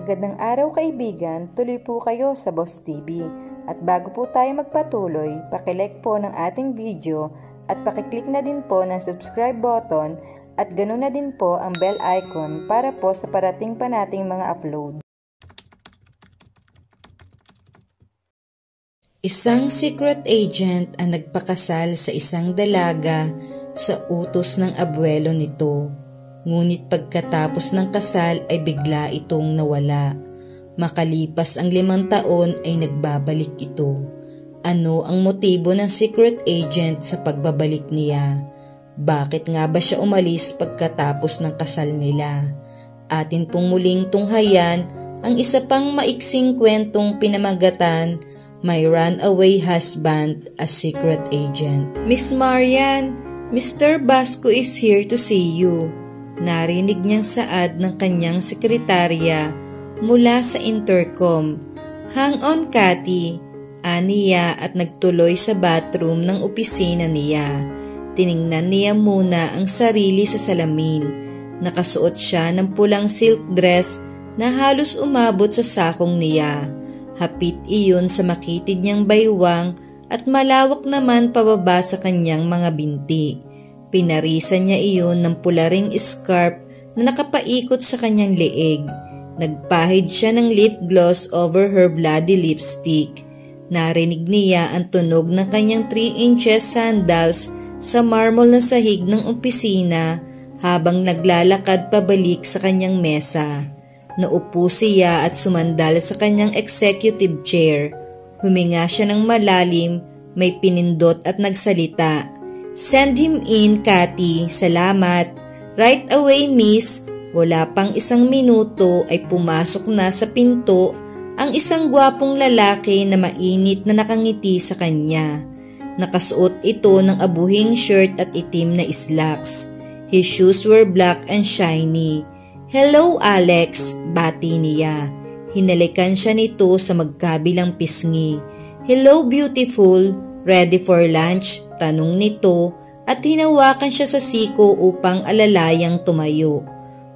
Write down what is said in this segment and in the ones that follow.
Magandang araw kaibigan, tuloy po kayo sa Boss TV. At bago po tayo magpatuloy, pakilike po ng ating video at pakiclick na din po ng subscribe button at ganoon na din po ang bell icon para po sa parating pa nating mga upload. Isang secret agent ang nagpakasal sa isang dalaga sa utos ng abuelo nito. Ngunit pagkatapos ng kasal ay bigla itong nawala. Makalipas ang 5 taon ay nagbabalik ito. Ano ang motibo ng secret agent sa pagbabalik niya? Bakit nga ba siya umalis pagkatapos ng kasal nila? Atin pong muling tunghayan ang isa pang maiksing kwentong pinamagatan, My Runaway Husband, a Secret Agent. Miss Marian, Mr. Basco is here to see you. Narinig niyang saad ng kanyang sekretarya mula sa intercom. Hang on, Cathy, aniya at nagtuloy sa bathroom ng opisina niya. Tiningnan niya muna ang sarili sa salamin. Nakasuot siya ng pulang silk dress na halos umabot sa sakong niya. Hapit iyon sa makitid niyang baywang at malawak naman pababa sa kanyang mga binti. Pinarisan niya iyon ng pula ring scarf na nakapaikot sa kanyang leeg. Nagpahid siya ng lip gloss over her bloody lipstick. Narinig niya ang tunog ng kanyang 3 inches sandals sa marmol na sahig ng opisina habang naglalakad pabalik sa kanyang mesa. Naupo siya at sumandal sa kanyang executive chair. Huminga siya ng malalim, may pinindot at nagsalita. Send him in, Cathy. Salamat. Right away, miss. Wala pang 1 minuto ay pumasok na sa pinto ang isang gwapong lalaki na mainit na nakangiti sa kanya. Nakasuot ito ng abuhing shirt at itim na slacks. His shoes were black and shiny. Hello, Alex, bati niya. Hinalikan siya nito sa magkabilang pisngi. Hello, beautiful. Ready for lunch? Tanong nito at hinawakan siya sa siko upang alalayang tumayo.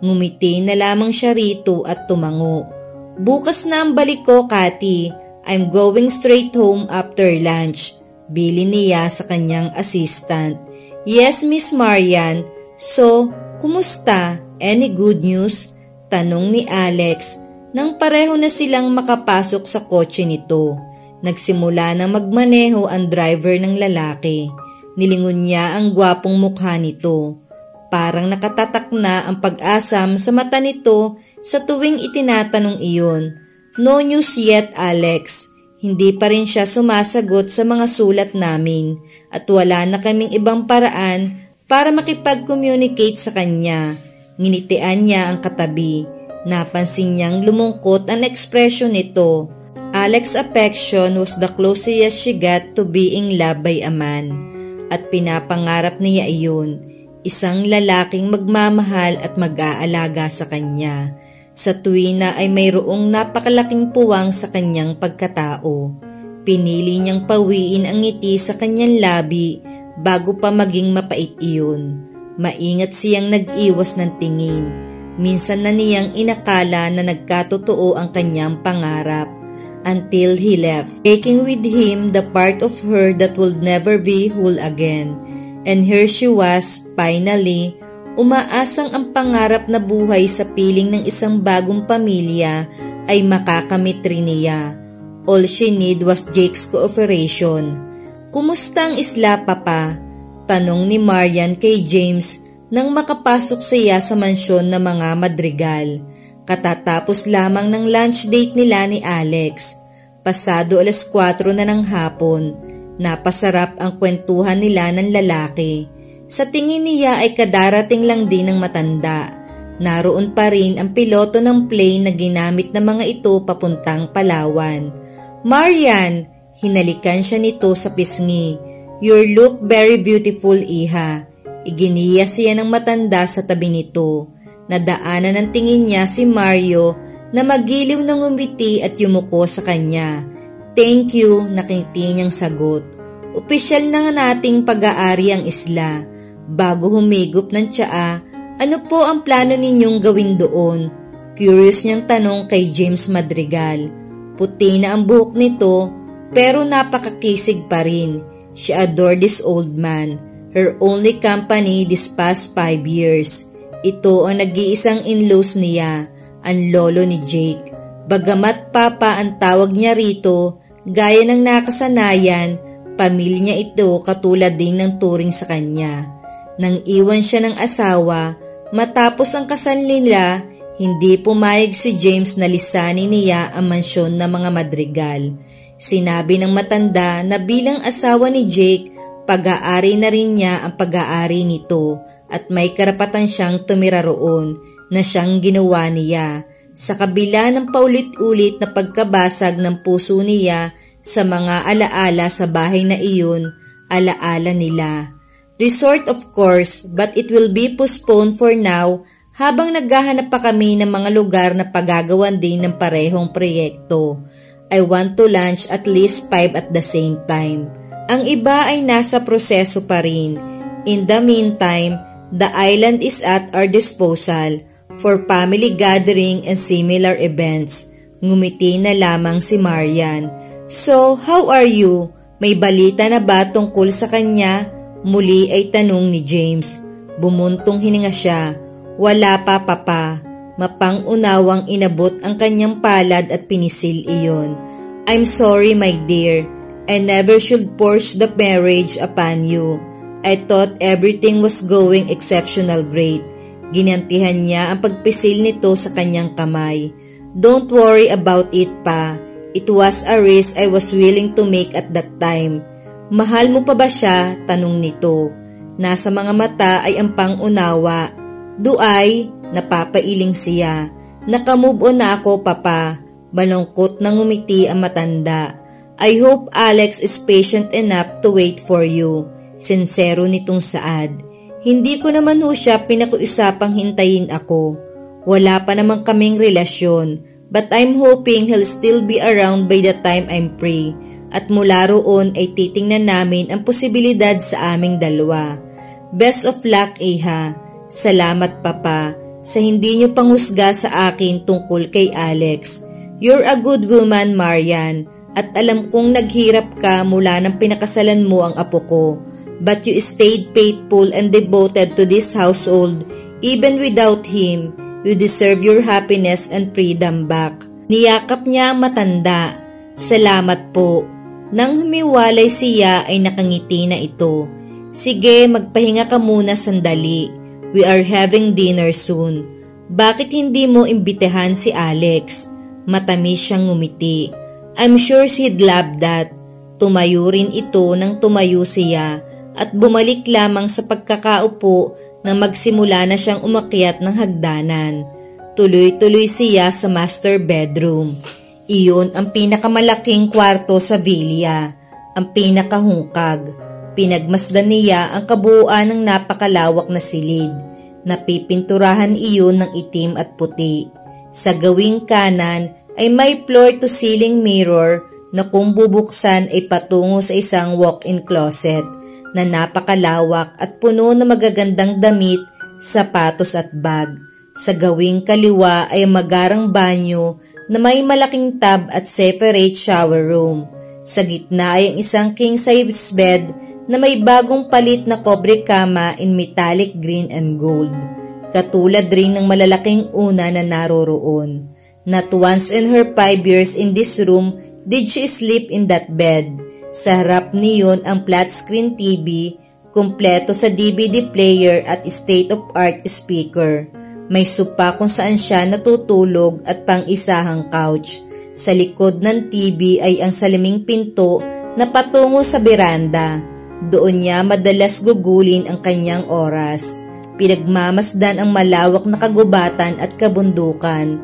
Ngumiti na lamang siya rito at tumango. Bukas na ang balik ko, Cathy. I'm going straight home after lunch. Bilin niya sa kanyang assistant. Yes, Miss Marian. So, kumusta? Any good news? Tanong ni Alex nang pareho na silang makapasok sa kotse nito. Nagsimula na magmaneho ang driver ng lalaki. Nilingon niya ang gwapong mukha nito. Parang nakatatak na ang pag-asam sa mata nito sa tuwing itinatanong iyon. No news yet, Alex. Hindi pa rin siya sumasagot sa mga sulat namin at wala na kaming ibang paraan para makipag-communicate sa kanya. Nginitian niya ang katabi. Napansin niyang lumungkot ang ekspresyon nito. Alex's affection was the closest she got to being loved by a man. At pinapangarap niya iyon, isang lalaking magmamahal at mag-aalaga sa kanya. Sa tuwina ay mayroong napakalaking puwang sa kanyang pagkatao. Pinili niyang pawiin ang ngiti sa kanyang labi bago pa maging mapait iyon. Maingat siyang nag-iwas ng tingin. Minsan na niyang inakala na nagkatotoo ang kanyang pangarap. Until he left, taking with him the part of her that would never be whole again. And here she was, finally, umaasang ang pangarap na buhay sa piling ng isang bagong pamilya ay makakamit rin niya. All she need was Jake's cooperation. Kumusta ang isla, Papa? Tanong ni Marian kay James nang makapasok siya sa mansyon ng mga Madrigal. Katatapos lamang ng lunch date nila ni Alex. Pasado 4:00 na ng hapon. Napasarap ang kwentuhan nila ng lalaki. Sa tingin niya ay kadarating lang din ng matanda. Naroon pa rin ang piloto ng plane na ginamit ng mga ito papuntang Palawan. Marian! Hinalikan siya nito sa pisngi. You look very beautiful, iha. Iginiya siya ng matanda sa tabi nito. Nadaanan ng tingin niya si Mario na magiliw ng ngumiti at yumuko sa kanya. Thank you, nakingti niyang sagot. Opisyal na nga nating pag-aari ang isla. Bago humigop ng tsaa, ano po ang plano ninyong gawin doon? Curious niyang tanong kay James Madrigal. Puti na ang buhok nito pero napakakisig pa rin. She adored this old man, her only company this past 5 years. Ito ang nag-iisang in-laws niya, ang lolo ni Jake. Bagamat papa ang tawag niya rito, gaya ng nakasanayan, pamilya ito katulad din ng turing sa kanya. Nang iwan siya ng asawa, matapos ang kasal nila, hindi pumayag si James na lisanin niya ang mansyon ng mga Madrigal. Sinabi ng matanda na bilang asawa ni Jake, pag-aari na rin niya ang pag-aari nito at may karapatan siyang tumira roon na siyang ginawa niya. Sa kabila ng paulit-ulit na pagkabasag ng puso niya sa mga alaala sa bahay na iyon, alaala nila. Resort of course, but it will be postponed for now habang naghahanap pa kami ng mga lugar na pagagawan din ng parehong proyekto. I want to launch at least 5 at the same time. Ang iba ay nasa proseso pa rin. In the meantime, the island is at our disposal for family gathering and similar events. Ngumiti na lamang si Marian. So, how are you? May balita na ba tungkol sa kanya? Muli ay tanong ni James. Bumuntong hininga siya. Wala pa, papa. Mapang-unawang inabot ang kanyang palad at pinisil iyon. I'm sorry, my dear. I never should force the marriage upon you. I thought everything was going exceptional great. Ginantihan niya ang pagpisil nito sa kanyang kamay. Don't worry about it, pa. It was a risk I was willing to make at that time. Mahal mo pa ba siya? Tanong nito. Nasa mga mata ay ang pang-unawa. Do I? Napapailing siya. Nakamove on na ako, papa. Malungkot na ngumiti ang matanda. I hope Alex is patient enough to wait for you. Sinsero nitong saad. Hindi ko naman ho siya pinakiusapang hintayin ako. Wala pa naman kaming relasyon. But I'm hoping he'll still be around by the time I'm free. At mula roon ay titingnan namin ang posibilidad sa aming dalawa. Best of luck, Iha. Salamat, papa, sa hindi niyo panghusga sa akin tungkol kay Alex. You're a good woman, Marian, at alam kong naghirap ka mula nang pinakasalan mo ang apo ko. But you stayed faithful and devoted to this household. Even without him, you deserve your happiness and freedom back. Niyakap niya ang matanda. Salamat po. Nang humiwalay siya ay nakangiti na ito. Sige, magpahinga ka muna sandali. We are having dinner soon. Bakit hindi mo imbitahan si Alex? Matamis siyang ngumiti. I'm sure he'd love that. Tumayo rin ito nang tumayo siya at bumalik lamang sa pagkakaupo nang magsimula na siyang umakyat ng hagdanan. Tuloy-tuloy siya sa master bedroom. Iyon ang pinakamalaking kwarto sa villa, ang pinakahungkag. Pinagmasdan niya ang kabuuan ng napakalawak na silid. Napipinturahan iyon ng itim at puti. Sa gawing kanan ay may floor-to-ceiling mirror na kung bubuksan ay patungo sa isang walk-in closet na napakalawak at puno ng magagandang damit, sapatos at bag. Sa gawing kaliwa ay magarang banyo na may malaking tub at separate shower room. Sa gitna ay ang isang king-size bed na may bagong palit na kobre kama in metallic green and gold. Katulad rin ng malalaking una na naroroon. Not once in her 5 years in this room did she sleep in that bed. Sa harap niyon ang flat screen TV, kumpleto sa DVD player at state-of-art speaker. May sopa kung saan siya natutulog at pang-isahang couch. Sa likod ng TV ay ang saliming pinto na patungo sa beranda. Doon niya madalas gugulin ang kanyang oras. Pinagmamasdan ang malawak na kagubatan at kabundukan,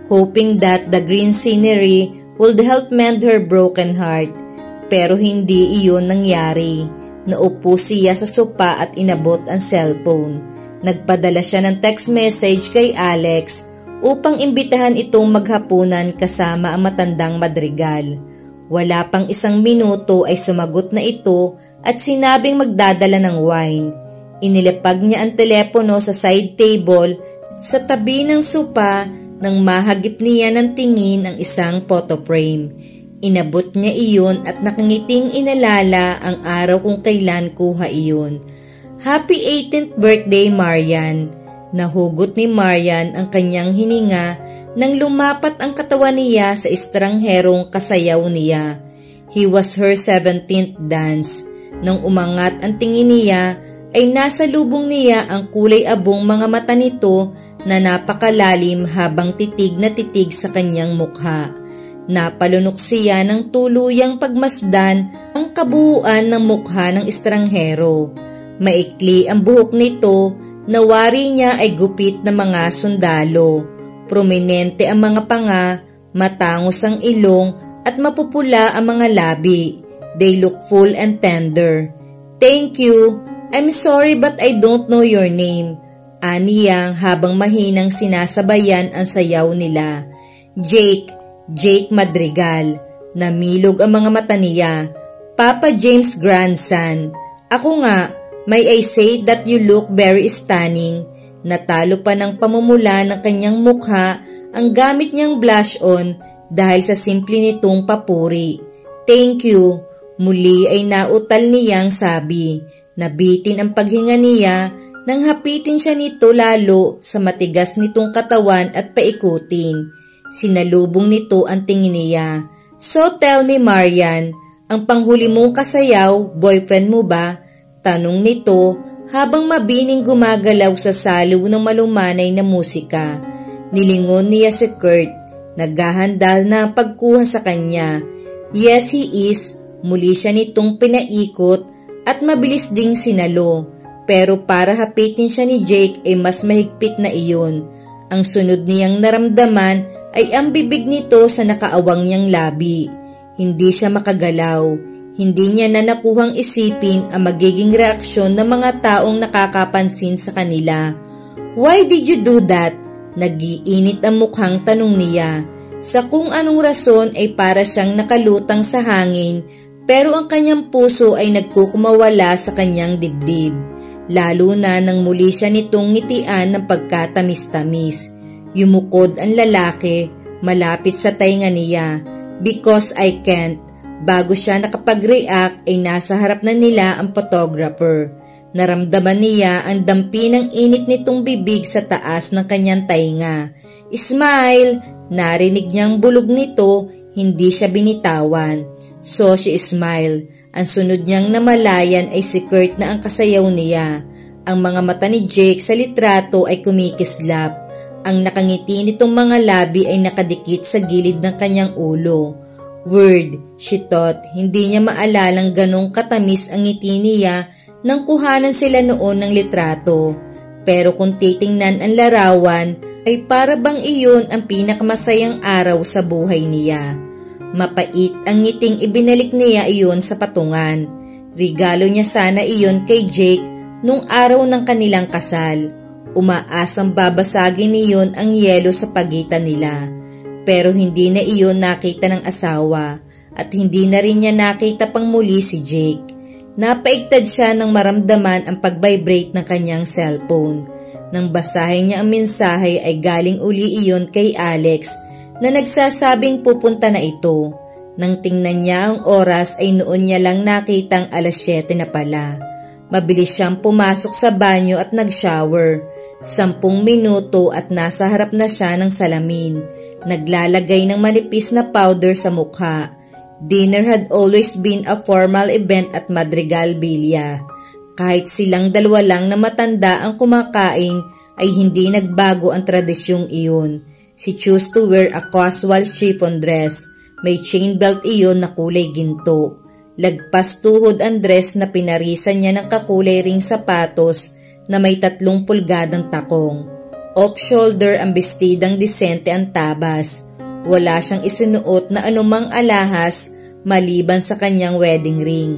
hoping that the green scenery would help mend her broken heart. Pero hindi iyon nangyari. Naupo siya sa sopa at inabot ang cellphone. Nagpadala siya ng text message kay Alex upang imbitahan itong maghapunan kasama ang matandang Madrigal. Wala pang 1 minuto ay sumagot na ito at sinabing magdadala ng wine. Inilapag niya ang telepono sa side table sa tabi ng sopa nang mahagip niya ng tingin ang isang photo frame. Inabot niya iyon at nakangiting inalala ang araw kung kailan kuha iyon. Happy 18th birthday, Marian! Nahugot ni Marian ang kanyang hininga nang lumapat ang katawan niya sa estrangherong kasayaw niya. He was her 17th dance. Nang umangat ang tingin niya ay nasa lubong niya ang kulay abong mga mata nito na napakalalim habang titig na titig sa kanyang mukha. Napalunok siya ng tuluyang pagmasdan ang kabuuan ng mukha ng estranghero. Maikli ang buhok nito, nawari niya ay gupit na mga sundalo. Prominente ang mga panga, matangos ang ilong at mapupula ang mga labi. They look full and tender. "Thank you. I'm sorry but I don't know your name," aniyang habang mahinang sinasabayan ang sayaw nila. Jake Madrigal. Namilog ang mga mata niya. "Papa James' grandson. Ako nga, may I say that you look very stunning." Natalo pa ng pamumula ng kanyang mukha ang gamit niyang blush on dahil sa simple nitong papuri. "Thank you." Muli ay nautal niyang sabi. Nabitin ang paghinga niya nang hapitin siya nito lalo sa matigas nitong katawan at paikutin. Sinalubong nito ang tingin niya. "So tell me, Marian, ang panghuli mong kasayaw, boyfriend mo ba?" Tanong nito habang mabining gumagalaw sa saliw ng malumanay na musika. Nilingon niya si Kurt. Naghahanda na pagkuha sa kanya. "Yes, he is." Muli siya nitong pinaikot at mabilis ding sinalo. Pero para hapitin siya ni Jake ay mas mahigpit na iyon. Ang sunod niyang naramdaman ay ang bibig nito sa nakaawang niyang labi. Hindi siya makagalaw. Hindi niya na nakuhang isipin ang magiging reaksyon ng mga taong nakakapansin sa kanila. "Why did you do that?" Nag-iinit ang mukhang tanong niya. Sa kung anong rason ay para siyang nakalutang sa hangin, pero ang kanyang puso ay nagkukumawala sa kanyang dibdib. Lalo na nang muli siya nitong ngitian ng pagkatamis-tamis. Yumukod ang lalaki, malapit sa tainga niya. "Because I can't." Bago siya nakapag-react ay nasa harap na nila ang photographer. Naramdaman niya ang dampi ng init nitong bibig sa taas ng kanyang tainga. "Smile!" Narinig niyang bulog nito, hindi siya binitawan. So she smiled. Ang sunod niyang namalayan ay si Kurt na ang kasayaw niya. Ang mga mata ni Jake sa litrato ay kumikislap. Ang nakangiti nitong mga labi ay nakadikit sa gilid ng kanyang ulo. Word, she thought, hindi niya maalalang ganong katamis ang ngiti niya nang kuhanan sila noon ng litrato. Pero kung titingnan ang larawan, ay para bang iyon ang pinakamasayang araw sa buhay niya. Mapait ang ngiting ibinalik niya iyon sa patungan. Regalo niya sana iyon kay Jake nung araw ng kanilang kasal. Umaasang babasagin niyon ang yelo sa pagitan nila. Pero hindi na iyon nakita ng asawa at hindi na rin niya nakita pang muli si Jake. Napaigtad siya nang maramdaman ang pag-vibrate ng kanyang cellphone. Nang basahin niya ang mensahe ay galing uli iyon kay Alex na nagsasabing pupunta na ito. Nang tingnan niya ang oras ay noon niya lang nakitang 7:00 na pala. Mabilis siyang pumasok sa banyo at nag-shower. 10 minuto at nasa harap na siya ng salamin. Naglalagay ng manipis na powder sa mukha. Dinner had always been a formal event at Madrigal Villa. Kahit silang dalawa lang na matanda ang kumakain ay hindi nagbago ang tradisyong iyon. She chose to wear a casual chiffon dress. May chain belt iyon na kulay ginto. Lagpas tuhod ang dress na pinarisan niya ng kakulay ring sapatos na may 3 pulgadang takong. Off-shoulder ang bestidang disente ang tabas. Wala siyang isinuot na anumang alahas maliban sa kanyang wedding ring.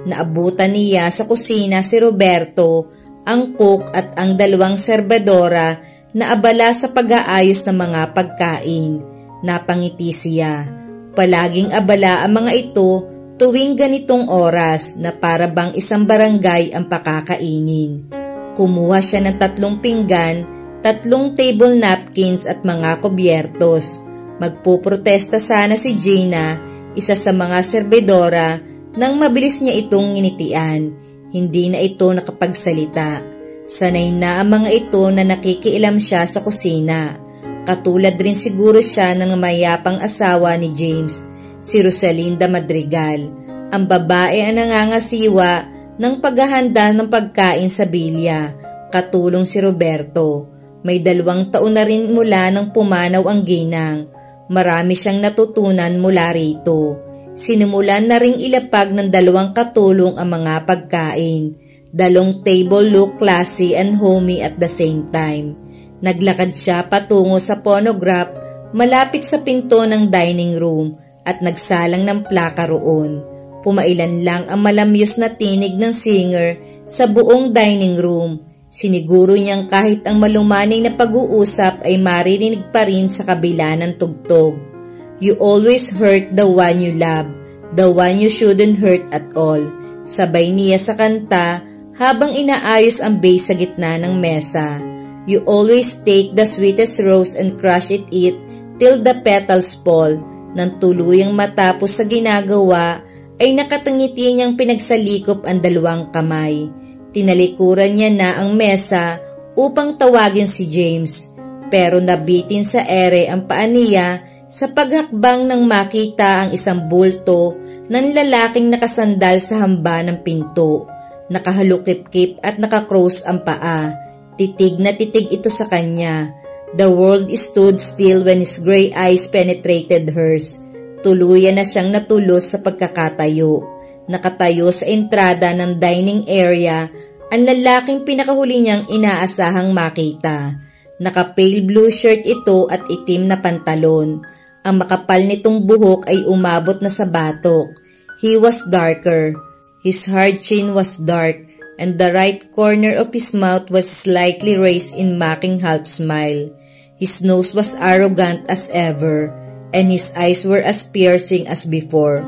Naabutan niya sa kusina si Roberto, ang cook at ang 2 serbadora na abala sa pag-aayos ng mga pagkain. Napangiti siya. Palaging abala ang mga ito tuwing ganitong oras na para bang isang barangay ang pakakainin. Kumuha siya ng 3 pinggan, 3 table napkins at mga kubyertos. Magpuprotesta sana si Jaina, isa sa mga serbedora, nang mabilis niya itong nginitian. Hindi na ito nakapagsalita. Sanay na ang mga ito na nakikialam siya sa kusina. Katulad rin siguro siya ng mayapang asawa ni James, si Rosalinda Madrigal. Ang babae ang nangangasiwa ng paghahanda ng pagkain sa bilya, katulong si Roberto. May 2 taon na rin mula nang pumanaw ang ginang. Marami siyang natutunan mula rito. Sinimulan na ring ilapag ng 2 katulong ang mga pagkain. 2 table look classy and homey at the same time. Naglakad siya patungo sa phonograph malapit sa pinto ng dining room at nagsalang ng plaka roon. Pumailan lang ang malamyos na tinig ng singer sa buong dining room. Siniguro niyang kahit ang malumanay na pag-uusap ay maririnig pa rin sa kabila ng tugtog. You always hurt the one you love, the one you shouldn't hurt at all. Sabay niya sa kanta habang inaayos ang vase sa gitna ng mesa. You always take the sweetest rose and crush it till the petals fall. Nang tuluyang matapos sa ginagawa ay nakatangiti niyang pinagsalikop ang 2 kamay. Tinalikuran niya na ang mesa upang tawagin si James, pero nabitin sa ere ang paa niya sa paghakbang nang makita ang isang bulto ng lalaking nakasandal sa hamba ng pinto. Nakahalukip-kip at nakakross ang paa. Titig na titig ito sa kanya. The world stood still when his gray eyes penetrated hers. Tuluyan na siyang natulos sa pagkakatayo. Nakatayo sa entrada ng dining area ang lalaking pinakahuli niyang inaasahang makita. Naka-pale blue shirt ito at itim na pantalon. Ang makapal nitong buhok ay umabot na sa batok. He was darker. His hard chin was dark and the right corner of his mouth was slightly raised in mocking half smile. His nose was arrogant as ever and his eyes were as piercing as before.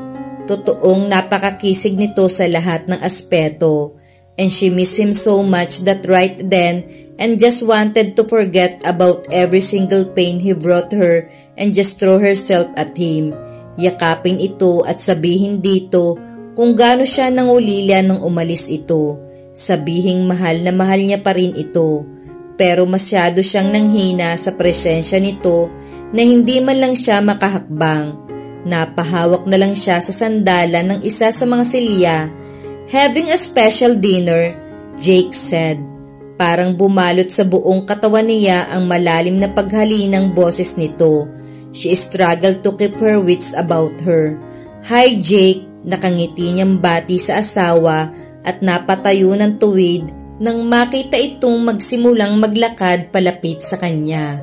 Totoong napakakisig nito sa lahat ng aspeto. And she missed him so much that right then and just wanted to forget about every single pain he brought her and just throw herself at him. Yakapin ito at sabihin dito kung gaano siya nangulila nang umalis ito. Sabihing mahal na mahal niya pa rin ito. Pero masyado siyang nanghina sa presensya nito na hindi man lang siya makahakbang. Napahawak na lang siya sa sandalan ng isa sa mga silya. Having a special dinner, Jake said. Parang bumalot sa buong katawan niya ang malalim na paghalinang boses nito. She struggled to keep her wits about her. Hi Jake, nakangiti niyang bati sa asawa at napatayo ng tuwid nang makita itong magsimulang maglakad palapit sa kanya.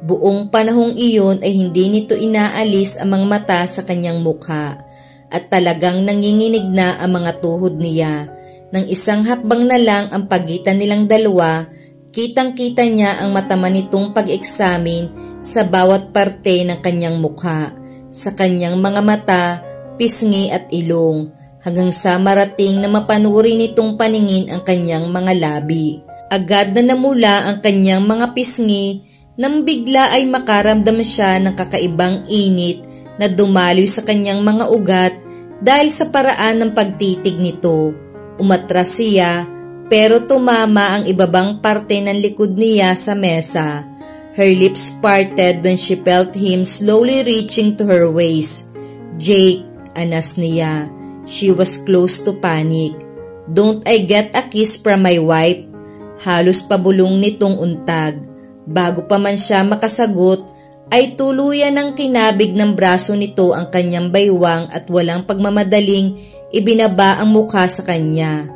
Buong panahong iyon ay hindi nito inaalis ang mga mata sa kanyang mukha. At talagang nanginginig na ang mga tuhod niya. Nang isang hakbang na lang ang pagitan nilang dalawa, kitang-kita niya ang matama nitong pag-eksamin sa bawat parte ng kanyang mukha. Sa kanyang mga mata, pisngi at ilong, hanggang sa marating na mapanuri nitong paningin ang kanyang mga labi. Agad na namula ang kanyang mga pisngi nang bigla ay makaramdam siya ng kakaibang init na dumaloy sa kanyang mga ugat dahil sa paraan ng pagtitig nito. Umatras siya pero tumama ang ibabang parte ng likod niya sa mesa. Her lips parted when she felt him slowly reaching to her waist. Jake, anas niya. She was close to panic. Don't I get a kiss from my wife? Halos pabulong nitong untag. Bago pa man siya makasagot, ay tuluyan ng kinabig ng braso nito ang kanyang baywang at walang pagmamadaling ibinaba ang mukha sa kanya.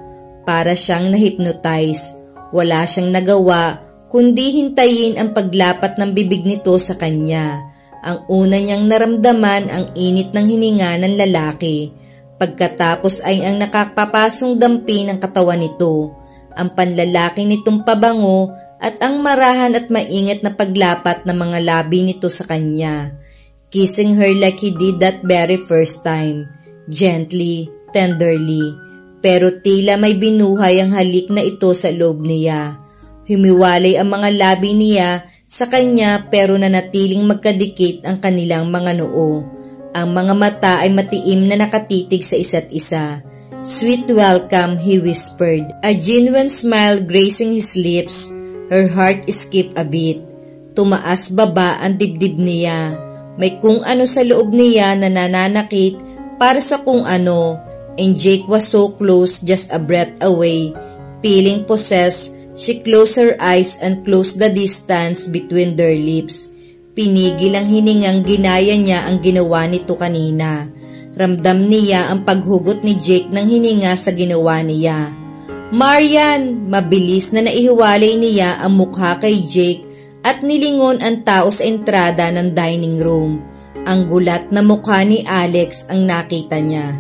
Para siyang na-hypnotize. Wala siyang nagawa kundi hintayin ang paglapat ng bibig nito sa kanya. Ang una niyang naramdaman ang init ng hininga ng lalaki. Pagkatapos ay ang nakapapasong dampi ng katawan nito. Ang panlalaki nitong pabango at ang marahan at maingat na paglapat ng mga labi nito sa kanya. Kissing her like he did that very first time. Gently, tenderly. Pero tila may binuhay ang halik na ito sa loob niya. Humiwalay ang mga labi niya sa kanya pero nanatiling magkadikit ang kanilang mga noo. Ang mga mata ay matiim na nakatitig sa isa't isa. "Sweet welcome," he whispered. A genuine smile gracing his lips. Her heart skipped a beat. Tumaas baba ang dibdib niya. May kung ano sa loob niya na nananakit para sa kung ano. And Jake was so close, just a breath away. Feeling possessed, she closed her eyes and closed the distance between their lips. Pinigil ang hiningang ginaya niya ang ginawa nito kanina. Ramdam niya ang paghugot ni Jake ng hininga sa ginawa niya. "Marian!" Mabilis na naihiwalay niya ang mukha kay Jake at nilingon ang tao sa entrada ng dining room. Ang gulat na mukha ni Alex ang nakita niya.